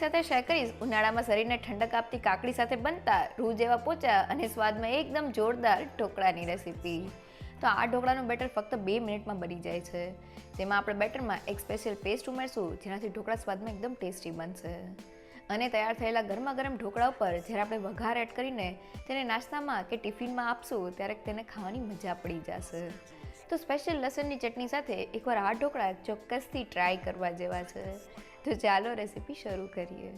સાથે શેર કરીશ ઉનાળામાં શરીરને ઠંડક આપતી કાકડી સાથે બનતા રૂ જેવા પોચા અને સ્વાદમાં એકદમ જોરદાર ઢોકળાની રેસીપી. તો આ ઢોકળાનું બેટર ફક્ત 2 મિનિટમાં બની જાય છે. તેમાં આપણે બેટરમાં એક સ્પેશિયલ પેસ્ટ ઉમેરશું જેનાથી ઢોકળા સ્વાદમાં એકદમ ટેસ્ટી બનશે. અને તૈયાર થયેલા ગરમા ગરમ ઢોકળા ઉપર જ્યારે આપણે વઘાર એડ કરીને તેને નાસ્તામાં કે ટિફિનમાં આપશું ત્યારે તેને ખાવાની મજા પડી જશે. તો સ્પેશિયલ લસણની ચટણી સાથે એકવાર આ ઢોકળા ચોક્કસથી ટ્રાય કરવા જેવા છે. તો ચાલો રેસીપી શરૂ કરીએ.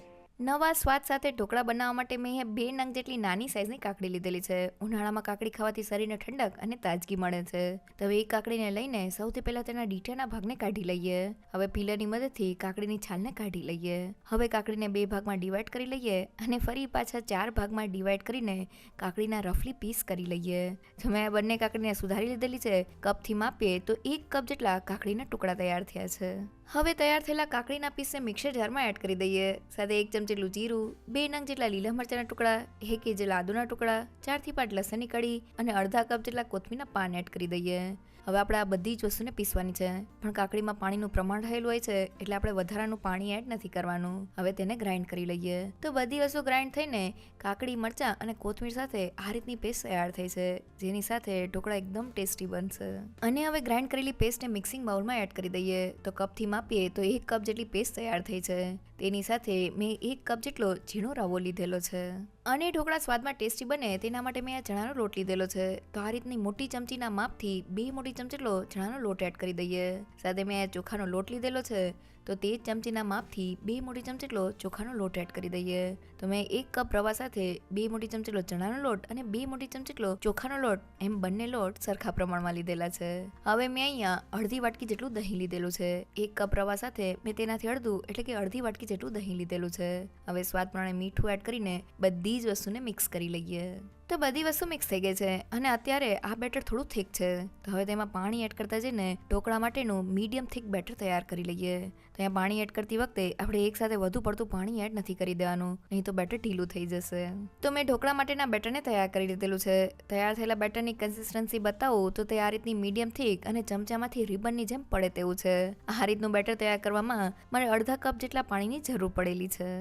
નવા સ્વાદ સાથે ઢોકળા બનાવવા માટે મેં અહીંયા 2 નંગ જેટલી નાની સાઇઝની કાકડી લીધેલી છે. ઉનાળામાં કાકડી ખાવાથી શરીરને ઠંડક અને તાજગી મળે છે. તો હવે એક કાકડીને લઈને સૌથી પહેલા તેના ડીટાના ભાગને કાઢી લઈએ. હવે પીલરની મદદથી કાકડીની છાલને કાઢી લઈએ. હવે કાકડીને 2 ભાગમાં ડિવાઈડ કરી લઈએ અને ફરી પાછા 4 ભાગમાં ડિવાઈડ કરીને કાકડીના રફલી પીસ કરી લઈએ. જો મેં આ બંને કાકડીને સુધારી લીધેલી છે. કપથી માપીએ તો 1 કપ જેટલા કાકડીના ટુકડા તૈયાર થયા છે. હવે તૈયાર થયેલા કાકડીના પીસને મિક્સર જારમાં એડ કરી દઈએ. સાથે 1 ચમચી જેટલું જીરું, 2 નંગ જેટલા લીલા મરચાના ટુકડા, 1 ઇંચ જેટલા આદુના ટુકડા, 4 થી 5 લસણની કળી અને અડધા કપ જેટલા કોથમીરના પાન એડ કરી દઈએ. હવે આપણે આ બધી જ વસ્તુને પીસવાની છે. પણ કાકડીમાં પાણીનું પ્રમાણ રહેલું હોય છે એટલે આપણે વધારાનું પાણી એડ નથી કરવાનું. હવે તેને ગ્રાઇન્ડ કરી લઈએ. તો બધી વસ્તુ ગ્રાઇન્ડ થઈને કાકડી, મરચાં અને કોથમીર સાથે આ રીતની પેસ્ટ તૈયાર થઈ છે, જેની સાથે ઢોકળા એકદમ ટેસ્ટી બનશે. અને હવે ગ્રાઇન્ડ કરેલી પેસ્ટને મિક્સિંગ બાઉલમાં એડ કરી દઈએ. તો કપથી માપીએ તો 1 કપ જેટલી પેસ્ટ તૈયાર થઈ છે. તેની સાથે મેં 1 કપ જેટલો ઝીણો રવો લીધેલો છે. અને ઢોકળા સ્વાદમાં ટેસ્ટી બને તેના માટે મેં આ ચણાનો લોટ લીધેલો છે. તો આ રીતની મોટી ચમચીના માપથી 2 મોટી ચમચી જેટલો ચણાનો લોટ એડ કરી દઈએ. સાથે મેં આ ચોખાનો લોટ લીધેલો છે. તો તે જ ચમચીના માપથી 2 મોટી ચમચી જેટલો ચોખાનો લોટ એડ કરી દઈએ. તો મેં 1 કપ રવા સાથે 2 મોટી ચમચી જેટલો ચણાનો લોટ અને 2 મોટી ચમચી જેટલો ચોખાનો લોટ એમ બંને લોટ સરખા પ્રમાણમાં લીધેલા છે. હવે મેં અહીંયા અડધી વાટકી જેટલું દહીં લીધેલું છે. 1 કપ રવા સાથે મેં તેનાથી અડધું એટલે કે અડધી વાટકી જેટલું દહીં લીધેલું છે. હવે સ્વાદ પ્રમાણે મીઠું એડ કરીને બધી જ વસ્તુને મિક્સ કરી લઈએ. તો બધી વસ્તુ મિક્સ થઈ ગઈ છે અને અત્યારે આ બેટર થોડું થીક છે. તો હવે તેમાં પાણી એડ કરતા જઈને ઢોકળા માટેનું મીડિયમ થીક બેટર તૈયાર કરી લઈએ. તો અહીંયા પાણી એડ કરતી વખતે આપણે એકસાથે વધુ પડતું પાણી એડ નથી કરી દેવાનું, નહીં તો બેટર ઢીલું થઈ જશે. તો મેં ઢોકળા માટેના બેટરને તૈયાર કરી લીધેલું છે. તૈયાર થયેલા બેટરની કન્સિસ્ટન્સી બતાવું તો તે આ રીતની મીડિયમ થીક અને ચમચામાંથી રિબનની જેમ પડે તેવું છે. આ રીતનું બેટર તૈયાર કરવામાં મને અડધા કપ જેટલા પાણીની જરૂર પડેલી છે.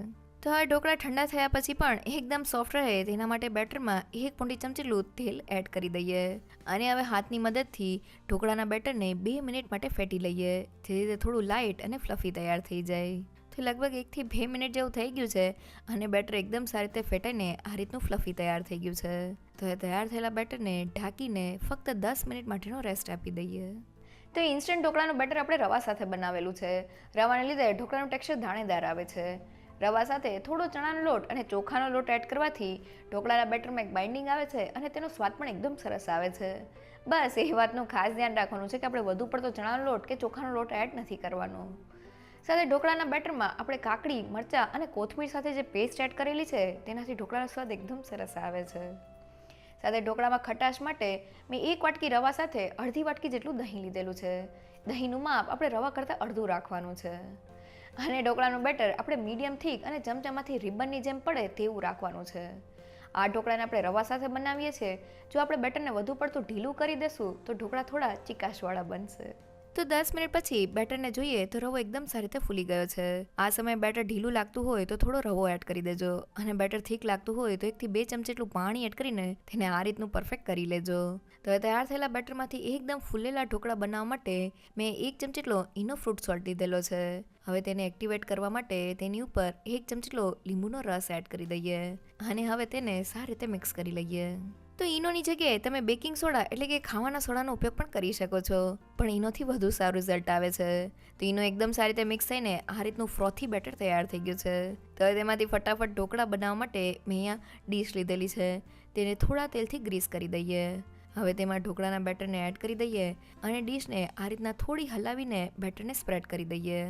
તો હવે ઢોકળા ઠંડા થયા પછી પણ એકદમ સોફ્ટ રહે તેના માટે બેટરમાં 1 મોટી ચમચી જેટલું તેલ એડ કરી દઈએ. અને હવે હાથની મદદથી ઢોકળાના બેટરને 2 મિનિટ માટે ફેટી લઈએ, જેથી તે થોડું લાઇટ અને ફ્લફી તૈયાર થઈ જાય. તો લગભગ 1 થી 2 મિનિટ જેવું થઈ ગયું છે અને બેટર એકદમ સારી રીતે ફેટાઈને આ રીતનું ફ્લફી તૈયાર થઈ ગયું છે. તો એ તૈયાર થયેલા બેટરને ઢાંકીને ફક્ત 10 મિનિટ માટેનો રેસ્ટ આપી દઈએ. તો ઇન્સ્ટન્ટ ઢોકળાનું બેટર આપણે રવા સાથે બનાવેલું છે. રવાને લીધે ઢોકળાનું ટેક્સચર દાણેદાર આવે છે. રવા સાથે થોડો ચણાનો લોટ અને ચોખાનો લોટ એડ કરવાથી ઢોકળાના બેટરમાં એક બાઇન્ડિંગ આવે છે અને તેનો સ્વાદ પણ એકદમ સરસ આવે છે. બસ એ વાતનું ખાસ ધ્યાન રાખવાનું છે કે આપણે વધુ પડતો ચણાનો લોટ કે ચોખાનો લોટ એડ નથી કરવાનો. સાથે ઢોકળાના બેટરમાં આપણે કાકડી, મરચાં અને કોથમીર સાથે જે પેસ્ટ એડ કરેલી છે તેનાથી ઢોકળાનો સ્વાદ એકદમ સરસ આવે છે. સાથે ઢોકળામાં ખટાશ માટે મેં 1 વાટકી રવા સાથે અડધી વાટકી જેટલું દહીં લીધેલું છે. દહીંનું માપ આપણે રવા કરતાં અડધું રાખવાનું છે. અને ઢોકળાનું બેટર આપણે મીડિયમ થીક અને ચમચામાંથી રિબનની જેમ પડે તેવું રાખવાનું છે. આ ઢોકળાને આપણે રવા સાથે બનાવીએ છીએ. જો આપણે બેટરને વધુ પડતું ઢીલું કરી દેશું તો ઢોકળા થોડા ચીકાશવાળા બનશે. તો 10 મિનિટ પછી બેટરને જોઈએ તો રવો એકદમ સારી રીતે ફૂલી ગયો છે. આ સમયે બેટર ઢીલું લાગતું હોય તો થોડો રવો એડ કરી દેજો અને બેટર થીક લાગતું હોય તો 1 થી 2 ચમચી જેટલું પાણી એડ કરીને તેને આ રીતનું પરફેક્ટ કરી લેજો. તો હવે તૈયાર થયેલા બેટરમાંથી એકદમ ફૂલેલા ઢોકળા બનાવવા માટે મેં 1 ચમચી જેટલો ઇનો ફ્રૂટ સોલ્ટ લીધેલો છે. હવે તેને એક્ટિવેટ કરવા માટે તેની ઉપર 1 ચમચી જેટલો લીંબુનો રસ એડ કરી દઈએ અને હવે તેને સારી રીતે મિક્સ કરી લઈએ. તો ઈનોની જગ્યાએ તમે બેકિંગ સોડા એટલે કે ખાવાના સોડાનો ઉપયોગ પણ કરી શકો છો, પણ ઈનોથી વધુ સારું રિઝલ્ટ આવે છે. તો ઈનો એકદમ સારી રીતે મિક્સ થઈને આ રીતનું ફ્રોથી બેટર તૈયાર થઈ ગયું છે. તો તેમાંથી ફટાફટ ઢોકળા બનાવવા માટે મેં અહીંયા ડીશ લીધેલી છે. તેને થોડા તેલથી ગ્રીસ કરી દઈએ. હવે તેમાં ઢોકળાના બેટરને એડ કરી દઈએ અને ડીશને આ રીતના થોડી હલાવીને બેટરને સ્પ્રેડ કરી દઈએ.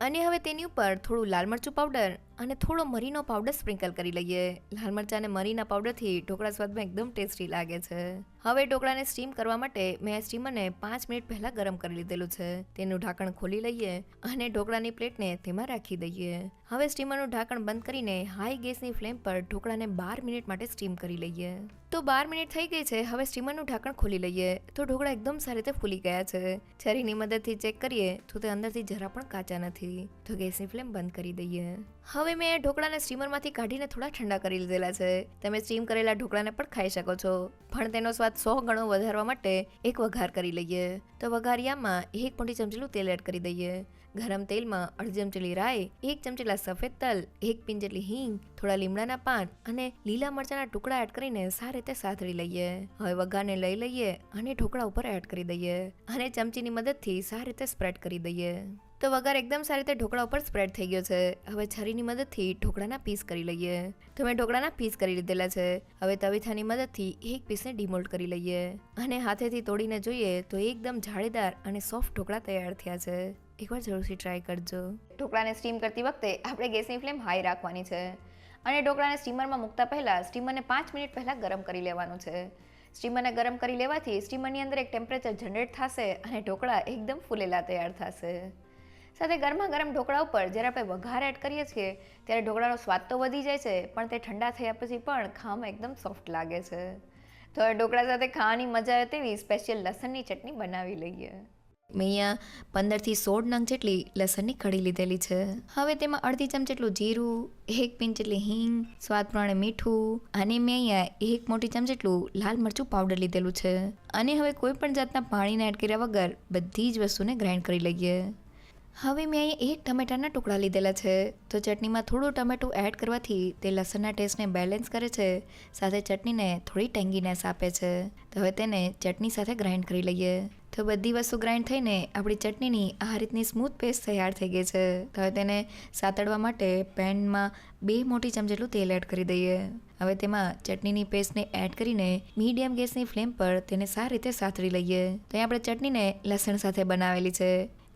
અને હવે તેની ઉપર થોડું લાલ મરચું પાવડર અને થોડો મરીનો પાવડર સ્પ્રિંકલ કરી લઈએ. લાલ મરચાં અને મરીના પાવડરથી ઢોકળા સ્વાદમાં એકદમ ટેસ્ટી લાગે છે. હવે ઢોકળાને સ્ટીમ કરવા માટે મેં આ સ્ટીમરને 5 મિનિટ પહેલાં ગરમ કરી લીધેલું છે. તેનું ઢાંકણ ખોલી લઈએ અને ઢોકળાની પ્લેટને તેમાં રાખી દઈએ. હવે સ્ટીમરનું ઢાંકણ બંધ કરીને હાઈ ગેસની ફ્લેમ પર ઢોકળાને 12 મિનિટ માટે સ્ટીમ કરી લઈએ. તો 12 મિનિટ થઈ ગઈ છે. હવે સ્ટીમરનું ઢાંકણ ખોલી લઈએ તો ઢોકળા એકદમ સારી રીતે ફૂલી ગયા છે. છરીની મદદથી ચેક કરીએ તો તે અંદરથી જરા પણ કાચા નથી. તો ગેસની ફ્લેમ બંધ કરી દઈએ. હવે હવે મેં ઢોકળાને સ્ટીમરમાંથી કાઢીને થોડા ઠંડા કરી લીધેલા છે. તમે સ્ટીમ કરેલા ઢોકળાને પણ ખાઈ શકો છો, પણ તેનો સ્વાદ 100 ગણો વધારવા માટે એક વઘાર કરી લઈએ. તો વઘારિયામાં 1 મોટી ચમચી તેલ એડ કરી દઈએ. ગરમ તેલમાં 1/2 ચમચી રાઈ, 1 ચમચી સફેદ તલ, 1 પિંચ જેટલી હિંગ, થોડા લીમડાના પાન અને લીલા મરચાના ટુકડા એડ કરીને સારી રીતે સાતળી લઈએ. હવે વઘારને લઈ લઈએ અને ઢોકળા ઉપર એડ કરી દઈએ અને ચમચીની મદદથી સારી રીતે સ્પ્રેડ કરી દઈએ. તો વઘાર એકદમ સારી રીતે ઢોકળા ઉપર સ્પ્રેડ થઈ ગયો છે. હવે છરીની મદદથી ઢોકળાના પીસ કરી લઈએ. તો મેં ઢોકળાના પીસ કરી લીધેલા છે. હવે તવીથાની મદદથી એક પીસને ડીમોલ્ડ કરી લઈએ અને હાથેથી તોડીને જોઈએ તો એકદમ જાળીદાર અને સોફ્ટ ઢોકળા તૈયાર થયા છે. એકવાર જરૂરથી ટ્રાય કરજો. ઢોકળાને સ્ટીમ કરતી વખતે આપણે ગેસની ફ્લેમ હાઈ રાખવાની છે અને ઢોકળાને સ્ટીમરમાં મૂકતા પહેલાં સ્ટીમરને 5 મિનિટ પહેલાં ગરમ કરી લેવાનું છે. સ્ટીમરને ગરમ કરી લેવાથી સ્ટીમરની અંદર એક ટેમ્પરેચર જનરેટ થશે અને ઢોકળા એકદમ ફૂલેલા તૈયાર થશે. સાથે ગરમા ગરમ ઢોકળા ઉપર જ્યારે આપણે વઘાર એડ કરીએ છીએ ત્યારે ઢોકળાનો સ્વાદ તો વધી જાય છે, પણ તે ઠંડા થયા પછી પણ ખાવામાં એકદમ સોફ્ટ લાગે છે. તો હવે ઢોકળા સાથે ખાવાની મજા આવે તેવી સ્પેશિયલ લસણની ચટણી બનાવી લઈએ. મેં અહીંયા 15થી 16 નંગ જેટલી લસણની કળી લીધેલી છે. હવે તેમાં 1/2 ચમચી જેટલું જીરું, 1 પિંચ જેટલી હિંગ, સ્વાદ પ્રમાણે મીઠું અને મેં અહીંયા 1 મોટી ચમચી જેટલું લાલ મરચું પાવડર લીધેલું છે. અને હવે કોઈ પણ જાતના પાણીને એડ કર્યા વગર બધી જ વસ્તુને ગ્રાઇન્ડ કરી લઈએ. હવે મેં અહીંયા 1 ટમેટાના ટુકડા લીધેલા છે. તો ચટણીમાં થોડું ટમેટું એડ કરવાથી તે લસણના ટેસ્ટને બેલેન્સ કરે છે, સાથે ચટણીને થોડી ટેંગીનેસ આપે છે. તો હવે તેને ચટણી સાથે ગ્રાઇન્ડ કરી લઈએ. તો બધી વસ્તુ ગ્રાઇન્ડ થઈને આપણી ચટણીની આ રીતની સ્મૂથ પેસ્ટ તૈયાર થઈ ગઈ છે. તો હવે તેને સાતળવા માટે પેનમાં 2 મોટી ચમચી જેટલું તેલ એડ કરી દઈએ. હવે તેમાં ચટણીની પેસ્ટને એડ કરીને મીડિયમ ગેસની ફ્લેમ પર તેને સારી રીતે સાતળી લઈએ. તો અહીં આપણે ચટણીને લસણ સાથે બનાવેલી છે,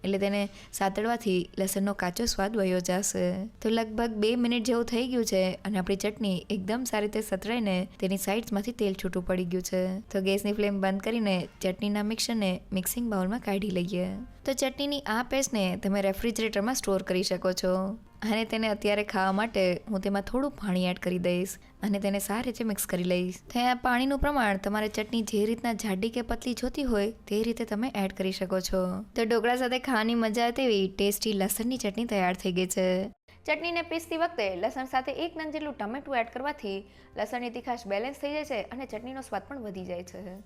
એટલે તેને સાતળવાથી લસણનો કાચો સ્વાદ વયો જશે. તો લગભગ 2 મિનિટ જેવું થઈ ગયું છે અને આપણી ચટણી એકદમ સારી રીતે સતરાઈને તેની સાઇડ્સમાંથી તેલ છૂટું પડી ગયું છે. તો ગેસની ફ્લેમ બંધ કરીને ચટણીના મિક્સરને મિક્સિંગ બાઉલમાં કાઢી લઈએ. તો ચટણીની આ પેસ્ટને તમે રેફ્રિજરેટરમાં સ્ટોર કરી શકો છો અને તેને અત્યારે ખાવા માટે હું તેમાં થોડું પાણી એડ કરી દઈશ અને તેને સારી રીતે મિક્સ કરી લઈશ. ત્યાં પાણીનું પ્રમાણ તમારે ચટણી જે રીતના જાડી કે પતલી જોતી હોય તે રીતે તમે એડ કરી શકો છો. તો ઢોકળા સાથે ખાવાની મજા આવે તેવી ટેસ્ટી લસણની ચટણી તૈયાર થઈ ગઈ છે. ચટણીને પીસતી વખતે લસણ સાથે 1 નંગ જેટલું ટમેટું એડ કરવાથી લસણની તીખાશ બેલેન્સ થઈ જાય છે અને ચટણીનો સ્વાદ પણ વધી જાય છે.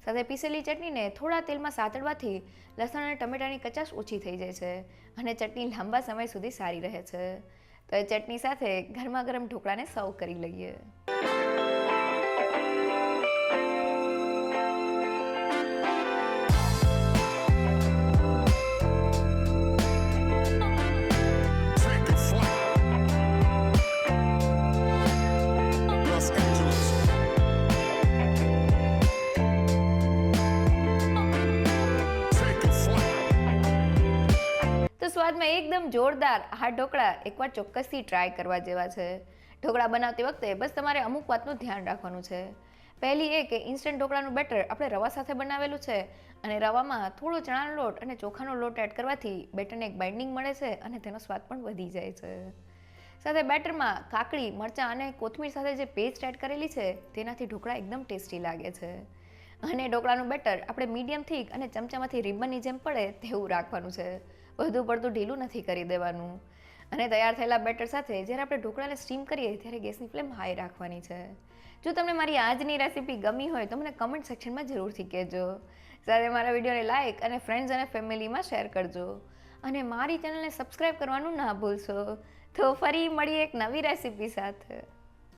સાથે પીસેલી ચટણીને થોડા તેલમાં સાતળવાથી લસણ અને ટમેટાની કચાશ ઓછી થઈ જાય છે અને ચટણી લાંબા સમય સુધી સારી રહે છે. તો એ ચટણી સાથે ગરમા ગરમ ઢોકળાને સર્વ કરી લઈએ. સ્વાદમાં એકદમ જોરદાર આ ઢોકળા એકવાર ચોક્કસથી ટ્રાય કરવા જેવા છે. ઢોકળા બનાવતી વખતે બસ તમારે અમુક વાતનું ધ્યાન રાખવાનું છે. પહેલી એ કે ઇન્સ્ટન્ટ ઢોકળાનું બેટર આપણે રવા સાથે બનાવેલું છે અને રવામાં થોડો ચણાનો લોટ અને ચોખાનો લોટ એડ કરવાથી બેટરને એક બાઇન્ડિંગ મળે છે અને તેનો સ્વાદ પણ વધી જાય છે. સાથે બેટરમાં કાકડી, મરચાં અને કોથમીર સાથે જે પેસ્ટ એડ કરેલી છે તેનાથી ઢોકળા એકદમ ટેસ્ટી લાગે છે. અને ઢોકળાનું બેટર આપણે મીડિયમ થીક અને ચમચામાંથી રિબનની જેમ પડે તેવું રાખવાનું છે. વધુ પડતું ઢીલું નથી કરી દેવાનું. અને તૈયાર થયેલા બેટર સાથે જ્યારે આપણે ઢોકળાને સ્ટીમ કરીએ ત્યારે ગેસની ફ્લેમ હાઈ રાખવાની છે. જો તમને મારી આજની રેસીપી ગમી હોય તો મને કમેન્ટ સેક્શનમાં જરૂરથી કહેજો. સાથે મારા વિડીયોને લાઇક અને ફ્રેન્ડ્સ અને ફેમિલીમાં શેર કરજો અને મારી ચેનલને સબસ્ક્રાઈબ કરવાનું ના ભૂલશો. તો ફરી મળીએ એક નવી રેસીપી સાથે.